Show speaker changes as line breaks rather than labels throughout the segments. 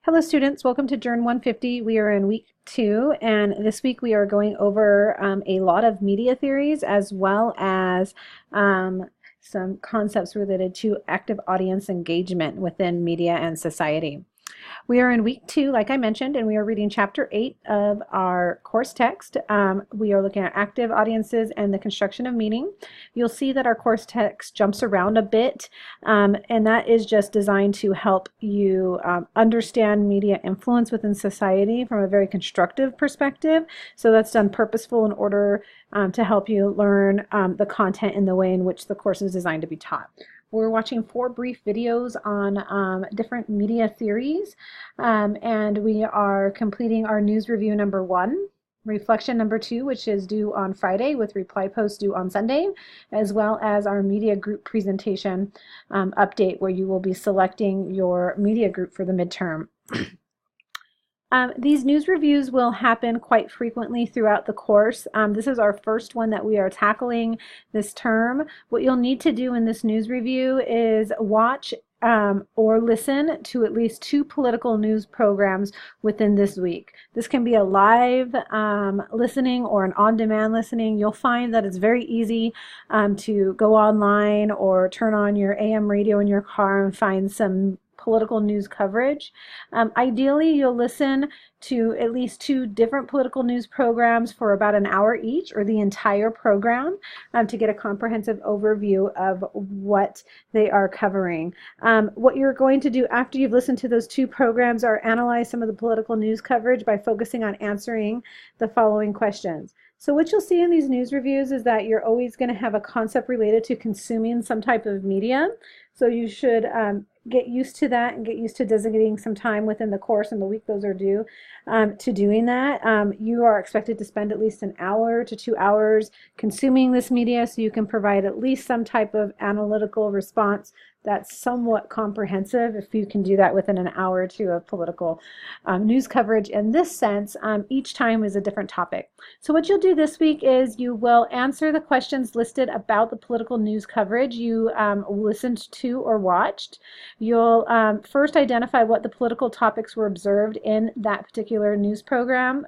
Hello students, welcome to Journal 150. We are in week 2 and this week we are going over a lot of media theories as well as some concepts related to active audience engagement within media and society. We are in week 2, like I mentioned, and we are reading chapter 8 of our course text. We are looking at active audiences and the construction of meaning. You'll see that our course text jumps around a bit, and that is just designed to help you understand media influence within society from a very constructive perspective. So that's done purposeful in order to help you learn the content in the way in which the course is designed to be taught. We're watching 4 brief videos on different media theories, and we are completing our news review number 1, reflection number 2, which is due on Friday with reply posts due on Sunday, as well as our media group presentation update where you will be selecting your media group for the midterm. These news reviews will happen quite frequently throughout the course. This is our first one that we are tackling this term. What you'll need to do in this news review is watch or listen to at least 2 political news programs within this week. This can be a live listening or an on-demand listening. You'll find that it's very easy to go online or turn on your AM radio in your car and find some political news coverage. Ideally, you'll listen to at least 2 different political news programs for about an hour each, or the entire program, to get a comprehensive overview of what they are covering. What you're going to do after you've listened to those 2 programs are analyze some of the political news coverage by focusing on answering the following questions. So what you'll see in these news reviews is that you're always going to have a concept related to consuming some type of media. So you should get used to that and get used to designating some time within the course and the week those are due to doing that. You are expected to spend at least an hour to 2 hours consuming this media so you can provide at least some type of analytical response that's somewhat comprehensive. If you can do that within an hour or 2 of political news coverage in this sense, each time is a different topic. So what you'll do this week is you will answer the questions listed about the political news coverage you listened to or watched. You'll first identify what the political topics were observed in that particular news program.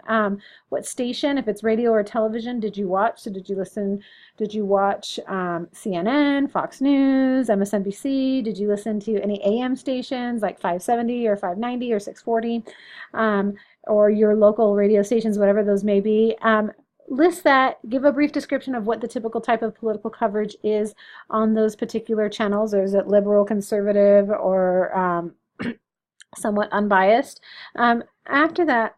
What station, if it's radio or television, did you watch? So did you watch CNN, Fox News, MSNBC? Did you listen to any AM stations like 570 or 590 or 640, or your local radio stations, whatever those may be? List that, give a brief description of what the typical type of political coverage is on those particular channels, or is it liberal, conservative, or somewhat unbiased. After that,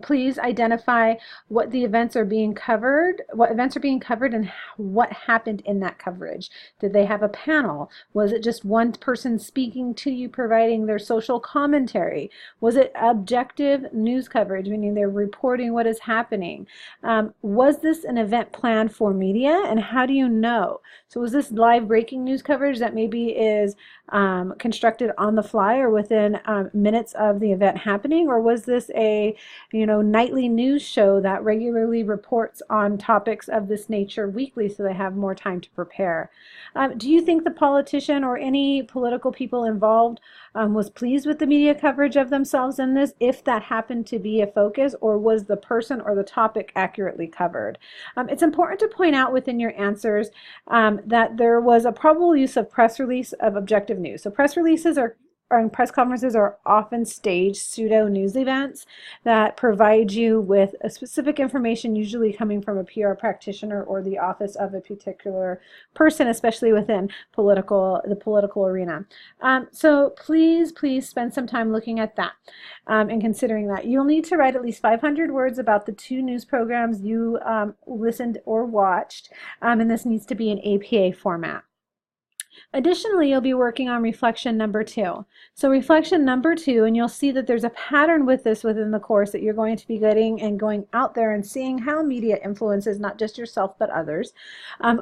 please identify what the events are being covered, and what happened in that coverage. Did they have a panel? Was it just one person speaking to you, providing their social commentary? Was it objective news coverage, meaning they're reporting what is happening? Was this an event planned for media, and how do you know? So was this live breaking news coverage that maybe is constructed on the fly or within minutes of the event happening, or was this a nightly news show that regularly reports on topics of this nature weekly so they have more time to prepare? Do you think the politician or any political people involved was pleased with the media coverage of themselves in this, if that happened to be a focus, or was the person or the topic accurately covered? It's important to point out within your answers that there was a probable use of press release of objective news. So press releases and press conferences are often staged pseudo news events that provide you with a specific information, usually coming from a PR practitioner or the office of a particular person, especially within the political arena. So please spend some time looking at that and considering that. You'll need to write at least 500 words about the 2 news programs you listened or watched, and this needs to be in APA format. Additionally, you'll be working on reflection number 2. So reflection number 2, and you'll see that there's a pattern with this within the course that you're going to be getting and going out there and seeing how media influences not just yourself but others,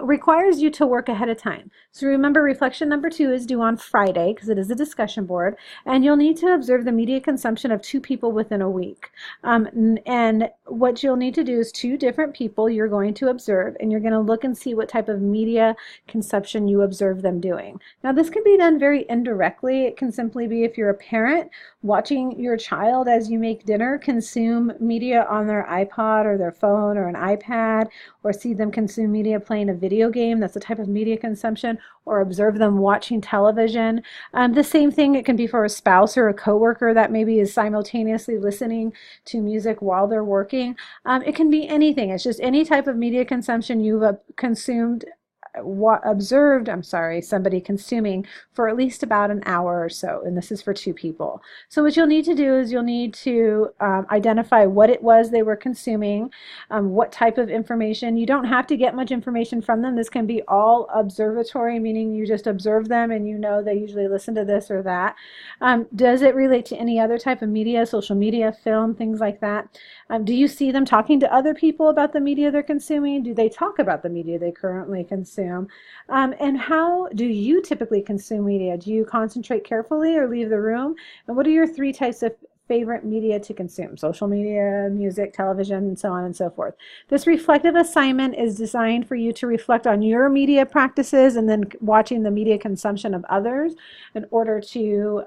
requires you to work ahead of time. So remember, reflection number 2 is due on Friday because it is a discussion board, and you'll need to observe the media consumption of 2 people within a week. And what you'll need to do is 2 different people you're going to observe, and you're going to look and see what type of media consumption you observe them doing. Now, this can be done very indirectly. It can simply be if you're a parent watching your child as you make dinner consume media on their iPod or their phone or an iPad, or see them consume media playing a video game. That's a type of media consumption, or observe them watching television. The same thing, it can be for a spouse or a coworker that maybe is simultaneously listening to music while they're working. It can be anything. It's just any type of media consumption you've consumed, observed, somebody consuming for at least about an hour or so, and this is for 2 people. So what you'll need to do is you'll need to identify what it was they were consuming, what type of information. You don't have to get much information from them. This can be all observatory, meaning you just observe them and you know they usually listen to this or that. Does it relate to any other type of media, social media, film, things like that? Do you see them talking to other people about the media they're consuming? Do they talk about the media they currently consume? And how do you typically consume media? Do you concentrate carefully or leave the room? And what are your 3 types of favorite media to consume? Social media, music, television, and so on and so forth. This reflective assignment is designed for you to reflect on your media practices and then watching the media consumption of others in order to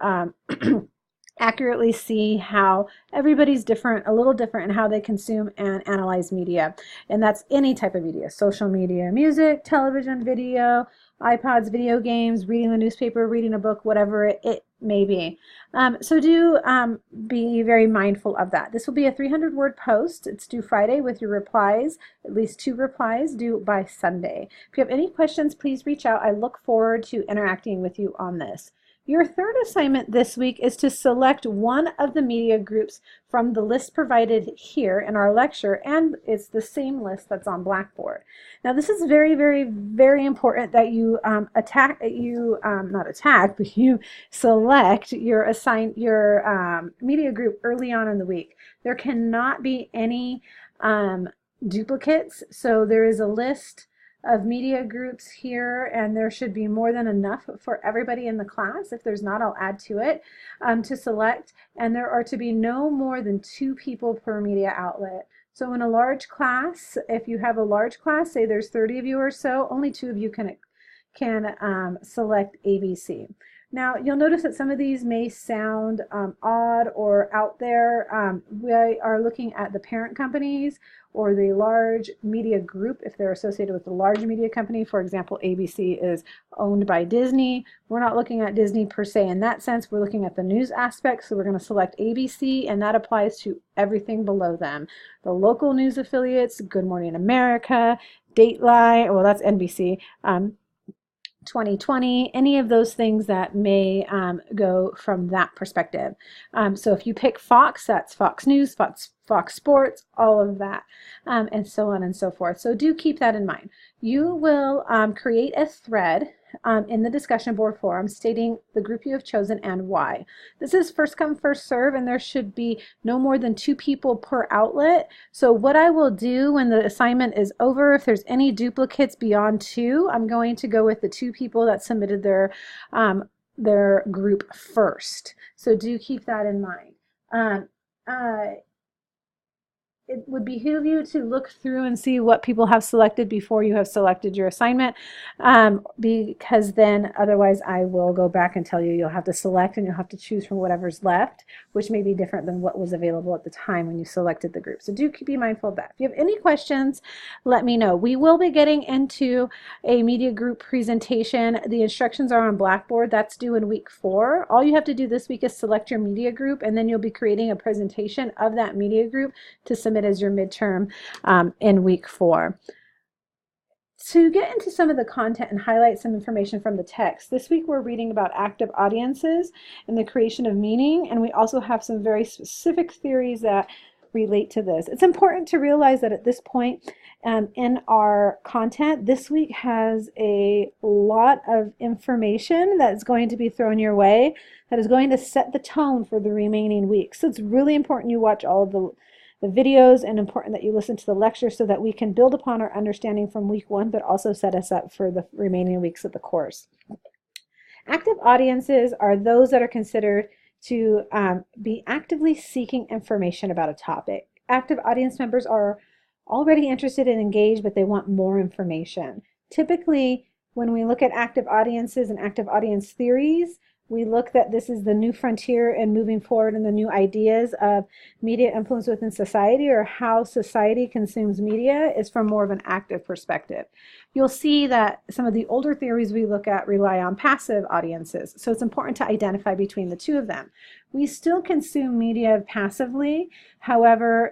accurately see how everybody's different, a little different in how they consume and analyze media. And that's any type of media: social media, music, television, video, iPods, video games, reading the newspaper, reading a book, whatever it may be. So do be very mindful of that. This will be a 300-word post. It's due Friday with your replies, at least 2 replies due by Sunday. If you have any questions, please reach out. I look forward to interacting with you on this. Your 3rd assignment this week is to select one of the media groups from the list provided here in our lecture, and it's the same list that's on Blackboard. Now, this is very, very, very important that you you select your media group early on in the week. There cannot be any duplicates, so there is a list of media groups here, and there should be more than enough for everybody in the class. If there's not, I'll add to it to select, and there are to be no more than 2 people per media outlet. So in a large class, if you have a large class, say there's 30 of you or so, only 2 of you can select ABC. Now, you'll notice that some of these may sound odd or out there. We are looking at the parent companies or the large media group if they're associated with a large media company. For example, ABC is owned by Disney. We're not looking at Disney per se in that sense. We're looking at the news aspect, so we're going to select ABC, and that applies to everything below them. The local news affiliates, Good Morning America, Dateline, well, that's NBC, 2020, any of those things that may go from that perspective. So if you pick Fox, that's Fox News, Fox Sports, all of that, and so on and so forth. So do keep that in mind. You will create a thread in the discussion board forum stating the group you have chosen and why. This is first come, first serve, and there should be no more than 2 people per outlet. So what I will do when the assignment is over, if there's any duplicates beyond 2, I'm going to go with the 2 people that submitted their group first. So do keep that in mind. It would behoove you to look through and see what people have selected before you have selected your assignment, because then otherwise I will go back and tell you you'll have to select and you'll have to choose from whatever's left, which may be different than what was available at the time when you selected the group. So do be mindful of that. If you have any questions, let me know. We will be getting into a media group presentation. The instructions are on Blackboard. That's due in week 4. All you have to do this week is select your media group, and then you'll be creating a presentation of that media group to submit as your midterm in week 4. To get into some of the content and highlight some information from the text, this week we're reading about active audiences and the creation of meaning, and we also have some very specific theories that relate to this. It's important to realize that at this point in our content, this week has a lot of information that's going to be thrown your way that is going to set the tone for the remaining weeks. So it's really important you watch all of the videos, and important that you listen to the lecture so that we can build upon our understanding from week 1, but also set us up for the remaining weeks of the course. Active audiences are those that are considered to be actively seeking information about a topic. Active audience members are already interested and engaged, but they want more information. Typically, When we look at active audiences and active audience theories, we look that this is the new frontier in moving forward in the new ideas of media influence within society, or how society consumes media is from more of an active perspective. You'll see that some of the older theories we look at rely on passive audiences. So it's important to identify between the two of them. We still consume media passively. However,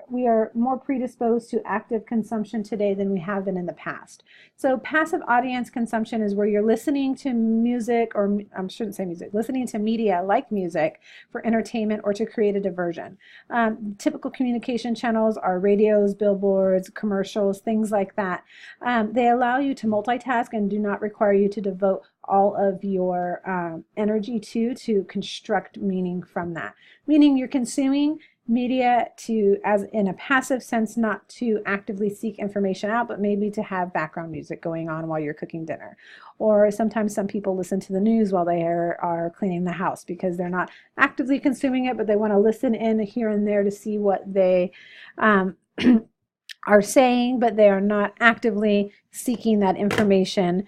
we are more predisposed to active consumption today than we have been in the past. So passive audience consumption is where you're listening to music, or I shouldn't say music, listening to media like music for entertainment or to create a diversion. Typical communication channels are radios, billboards, commercials, things like that. They allow you to multitask and do not require you to devote all of your energy to construct meaning from that. Meaning you're consuming media as in a passive sense, not to actively seek information out, but maybe to have background music going on while you're cooking dinner. Or sometimes some people listen to the news while they are cleaning the house, because they're not actively consuming it, but they want to listen in here and there to see what they are saying, but they are not actively seeking that information,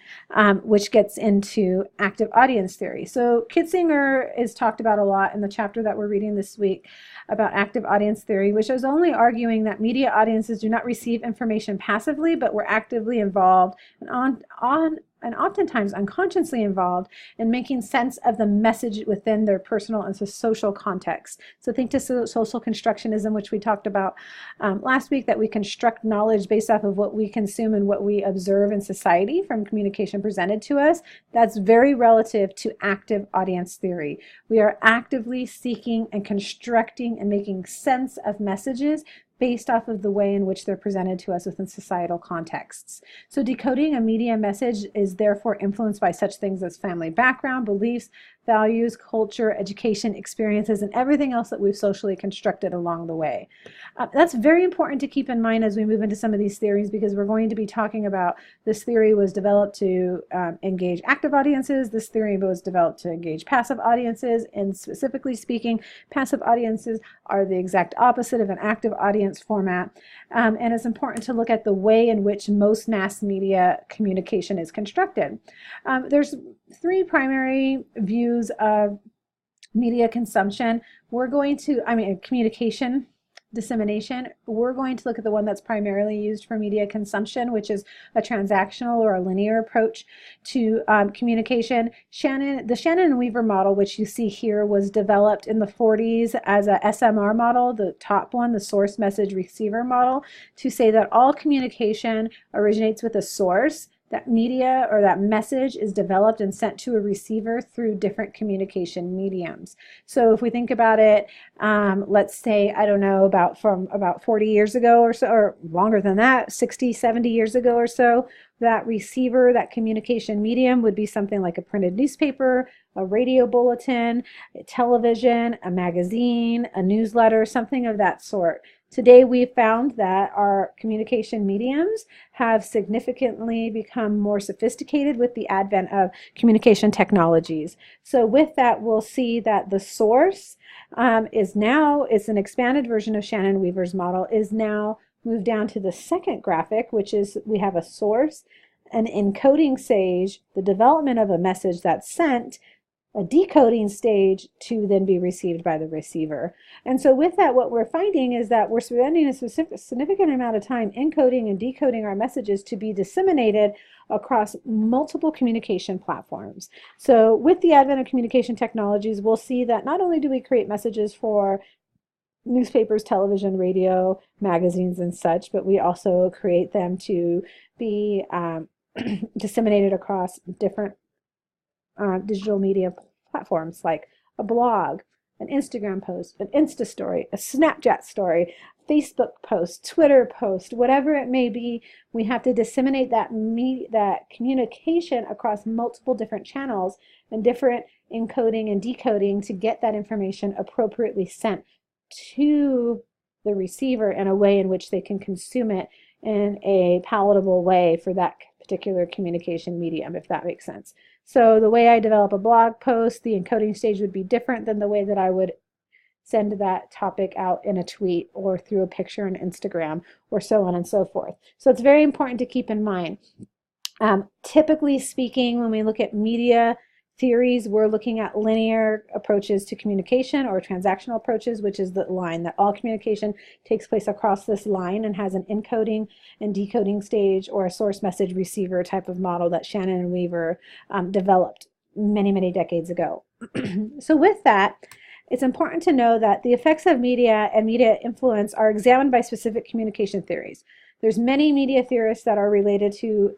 which gets into active audience theory. So Kitzinger is talked about a lot in the chapter that we're reading this week about active audience theory, which is only arguing that media audiences do not receive information passively, but were actively involved and oftentimes unconsciously involved in making sense of the message within their personal and social context. So think to social constructionism, which we talked about last week, that we construct knowledge based off of what we consume and what we observe in society from communication presented to us. That's very relative to active audience theory. We are actively seeking and constructing and making sense of messages based off of the way in which they're presented to us within societal contexts. So decoding a media message is therefore influenced by such things as family background, beliefs, values, culture, education, experiences, and everything else that we've socially constructed along the way. That's very important to keep in mind as we move into some of these theories, because we're going to be talking about this theory was developed to engage active audiences. This theory was developed to engage passive audiences, and specifically speaking, passive audiences are the exact opposite of an active audience format. And it's important to look at the way in which most mass media communication is constructed. There's three primary views of media consumption. Communication dissemination. We're going to look at the one that's primarily used for media consumption, which is a transactional or a linear approach to communication. The Shannon and Weaver model, which you see here, was developed in the 40s as a SMR model, the top one, the source message receiver model, to say that all communication originates with a source. That media or that message is developed and sent to a receiver through different communication mediums. So if we think about it, let's say, I don't know, from about 40 years ago or so, or longer than that, 60, 70 years ago or so, that receiver, that communication medium would be something like a printed newspaper, a radio bulletin, a television, a magazine, a newsletter, something of that sort. Today, we've found that our communication mediums have significantly become more sophisticated with the advent of communication technologies. So with that, we'll see that the source it's an expanded version of Shannon Weaver's model, is now moved down to the second graphic, which is we have a source, an encoding stage, the development of a message that's sent, a decoding stage to then be received by the receiver. And so with that, what we're finding is that we're spending a significant amount of time encoding and decoding our messages to be disseminated across multiple communication platforms. So with the advent of communication technologies, we'll see that not only do we create messages for newspapers, television, radio, magazines, and such, but we also create them to be disseminated across different digital media platforms, like a blog, an Instagram post, an Insta story, a Snapchat story, Facebook post, Twitter post, whatever it may be. We have to disseminate that communication across multiple different channels and different encoding and decoding to get that information appropriately sent to the receiver in a way in which they can consume it in a palatable way for that particular communication medium, if that makes sense. So the way I develop a blog post, the encoding stage would be different than the way that I would send that topic out in a tweet or through a picture on Instagram or so on and so forth. So it's very important to keep in mind. Typically speaking, when we look at media theories, we're looking at linear approaches to communication or transactional approaches, which is the line that all communication takes place across this line and has an encoding and decoding stage or a source message receiver type of model that Shannon and Weaver developed many, many decades ago. So with that, it's important to know that the effects of media and media influence are examined by specific communication theories. There's many media theorists that are related to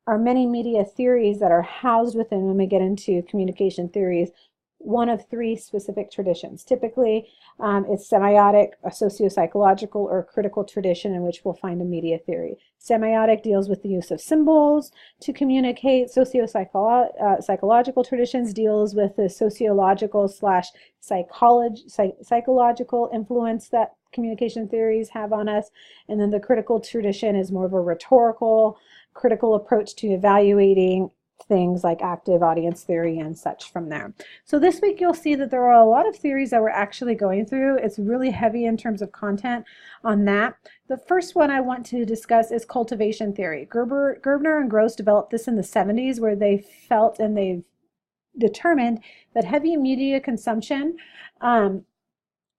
many media theories that are housed within, when we get into communication theories, one of three specific traditions. Typically, it's semiotic, a socio-psychological, or a critical tradition in which we'll find a media theory. Semiotic deals with the use of symbols to communicate. Socio-psychological traditions deals with the sociological slash psychological influence that communication theories have on us. And then the critical tradition is more of a rhetorical, critical approach to evaluating things like active audience theory and such from there. So this week you'll see that there are a lot of theories that we're actually going through. It's really heavy in terms of content on that. The first one I want to discuss is cultivation theory. Gerbner and Gross developed this in the 70s, where they felt and they've determined that heavy media consumption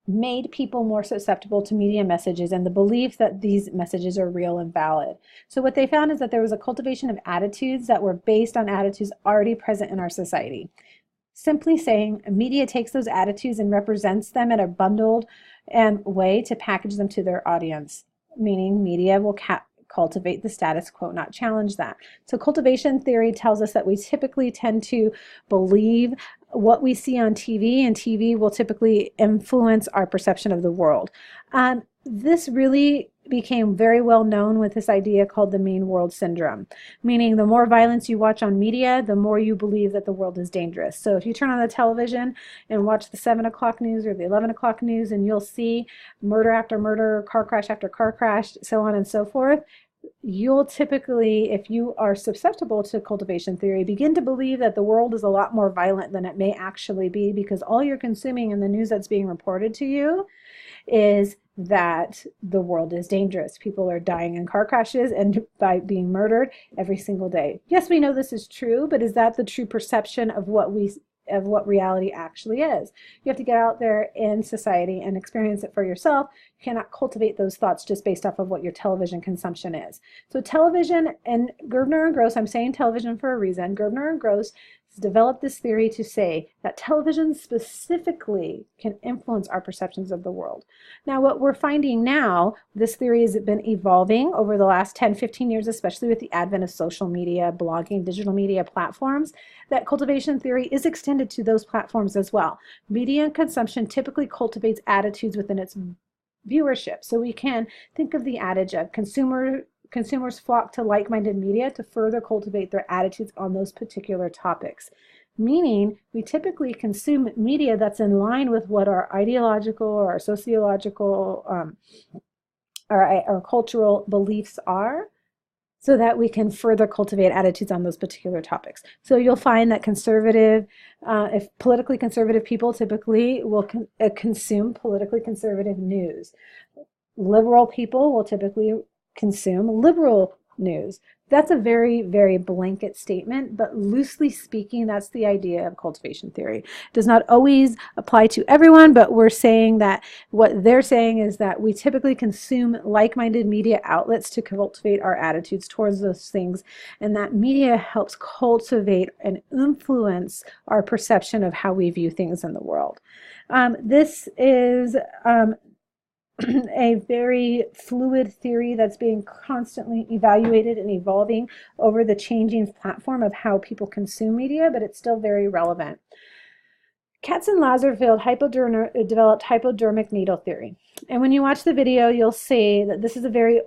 made people more susceptible to media messages and the belief that these messages are real and valid. So what they found is that there was a cultivation of attitudes that were based on attitudes already present in our society. Simply saying, media takes those attitudes and represents them in a bundled way to package them to their audience, meaning media will cultivate the status quo, not challenge that. So cultivation theory tells us that we typically tend to believe what we see on TV, and TV will typically influence our perception of the world. This really became very well known with this idea called the mean world syndrome, meaning the more violence you watch on media, the more you believe that the world is dangerous. So if you turn on the television and watch the 7 o'clock news or the 11 o'clock news, and you'll see murder after murder, car crash after car crash, so on and so forth, you'll typically, if you are susceptible to cultivation theory, begin to believe that the world is a lot more violent than it may actually be, because all you're consuming in the news that's being reported to you is that the world is dangerous. People are dying in car crashes and by being murdered every single day. Yes, we know this is true, but is that the true perception of what reality actually is? You have to get out there in society and experience it for yourself. You cannot cultivate those thoughts just based off of what your television consumption is. So television, and Gerbner and Gross, I'm saying television for a reason, Gerbner and Gross developed this theory to say that television specifically can influence our perceptions of the world. Now, what we're finding now, this theory has been evolving over the last 10, 15 years, especially with the advent of social media, blogging, digital media platforms, that cultivation theory is extended to those platforms as well. Media consumption typically cultivates attitudes within its viewership. So we can think of the adage of consumers flock to like-minded media to further cultivate their attitudes on those particular topics. Meaning, we typically consume media that's in line with what our ideological or our sociological or our cultural beliefs are, so that we can further cultivate attitudes on those particular topics. So you'll find that if politically conservative people typically will consume politically conservative news. Liberal people will typically consume liberal news. That's a very, very blanket statement, but loosely speaking, that's the idea of cultivation theory. It does not always apply to everyone, but we're saying that what they're saying is that we typically consume like-minded media outlets to cultivate our attitudes towards those things, and that media helps cultivate and influence our perception of how we view things in the world. This is a very fluid theory that's being constantly evaluated and evolving over the changing platform of how people consume media, but it's still very relevant. Katz and Lazarsfeld developed hypodermic needle theory. And when you watch the video, you'll see that this is a very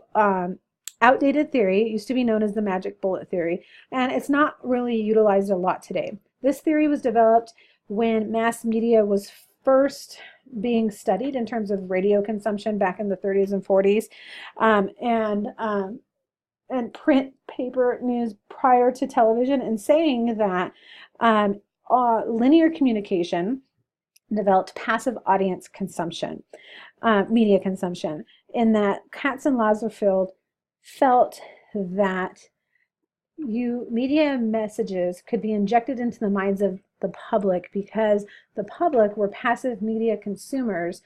outdated theory. It used to be known as the magic bullet theory, and it's not really utilized a lot today. This theory was developed when mass media was first being studied in terms of radio consumption back in the 30s and 40s, and print paper news prior to television, and saying that linear communication developed passive audience consumption, media consumption, in that Katz and Lazarsfeld felt that media messages could be injected into the minds of the public because the public were passive media consumers,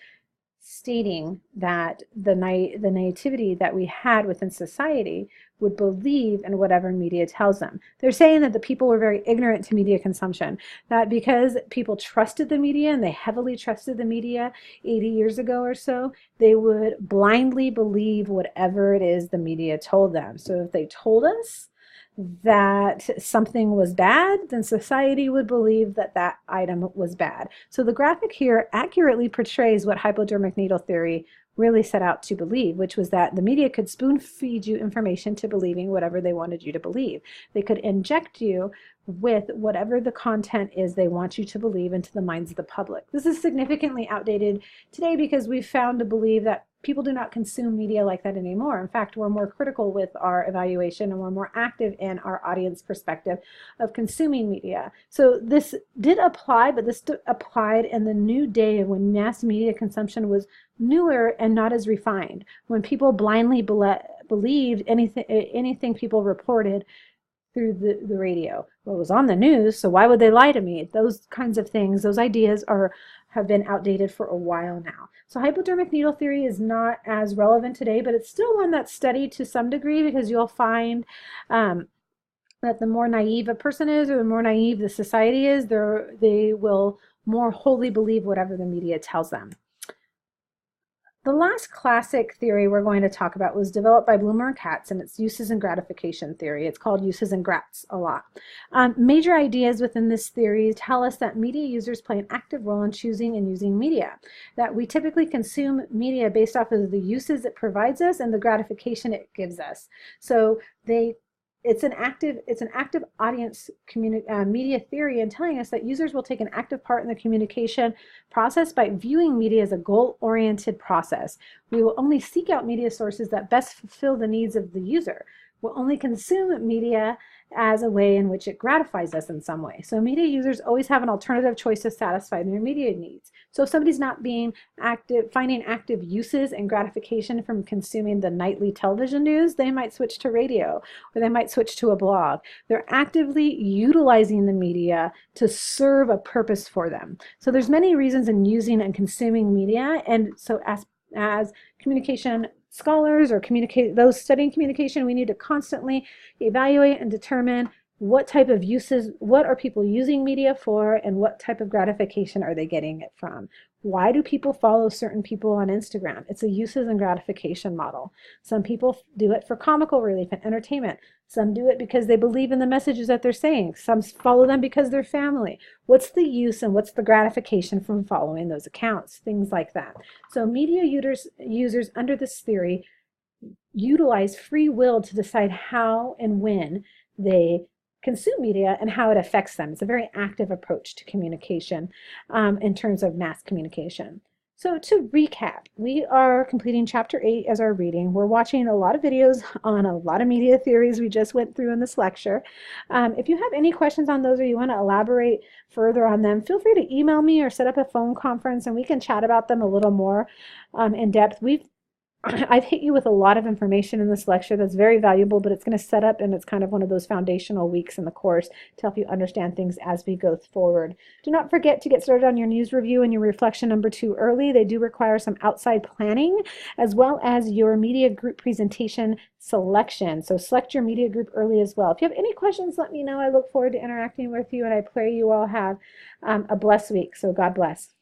stating that the naivety that we had within society would believe in whatever media tells them. They're saying that the people were very ignorant to media consumption, that because people trusted the media and they heavily trusted the media 80 years ago or so, they would blindly believe whatever it is the media told them. So if they told us that something was bad, then society would believe that that item was bad. So the graphic here accurately portrays what hypodermic needle theory really set out to believe, which was that the media could spoon feed you information to believing whatever they wanted you to believe. They could inject you with whatever the content is they want you to believe into the minds of the public. This is significantly outdated today because we've found to believe that people do not consume media like that anymore. In fact, we're more critical with our evaluation and we're more active in our audience perspective of consuming media. So this did apply, but this applied in the new day when mass media consumption was newer and not as refined, when people blindly believed anything people reported through the radio. Well, it was on the news, so why would they lie to me? Those kinds of things, those ideas have been outdated for a while now. So hypodermic needle theory is not as relevant today, but it's still one that's studied to some degree because you'll find that the more naive a person is or the more naive the society is, they will more wholly believe whatever the media tells them. The last classic theory we're going to talk about was developed by Blumer and Katz, and it's uses and gratification theory. It's called uses and grats a lot. Major ideas within this theory tell us that media users play an active role in choosing and using media, that we typically consume media based off of the uses it provides us and the gratification it gives us. So it's an active audience media theory and telling us that users will take an active part in the communication process by viewing media as a goal-oriented process. We will only seek out media sources that best fulfill the needs of the user. We'll only consume media as a way in which it gratifies us in some way. So media users always have an alternative choice to satisfy their media needs. So if somebody's not being active, finding active uses and gratification from consuming the nightly television news, they might switch to radio or they might switch to a blog. They're actively utilizing the media to serve a purpose for them. So there's many reasons in using and consuming media, and so as communication scholars or those studying communication, we need to constantly evaluate and determine what type of uses, what are people using media for, and what type of gratification are they getting it from. Why do people follow certain people on Instagram? It's a uses and gratification model. Some people do it for comical relief and entertainment. Some do it because they believe in the messages that they're saying. Some follow them because they're family. What's the use and what's the gratification from following those accounts? Things like that. So media users under this theory utilize free will to decide how and when they consume media and how it affects them. It's a very active approach to communication in terms of mass communication. So to recap, we are completing chapter 8 as our reading. We're watching a lot of videos on a lot of media theories we just went through in this lecture. If you have any questions on those or you want to elaborate further on them, feel free to email me or set up a phone conference and we can chat about them a little more in depth. I've hit you with a lot of information in this lecture that's very valuable, but it's going to set up, and it's kind of one of those foundational weeks in the course to help you understand things as we go forward. Do not forget to get started on your news review and your reflection number 2 early. They do require some outside planning as well as your media group presentation selection. So select your media group early as well. If you have any questions, let me know. I look forward to interacting with you, and I pray you all have a blessed week. So God bless.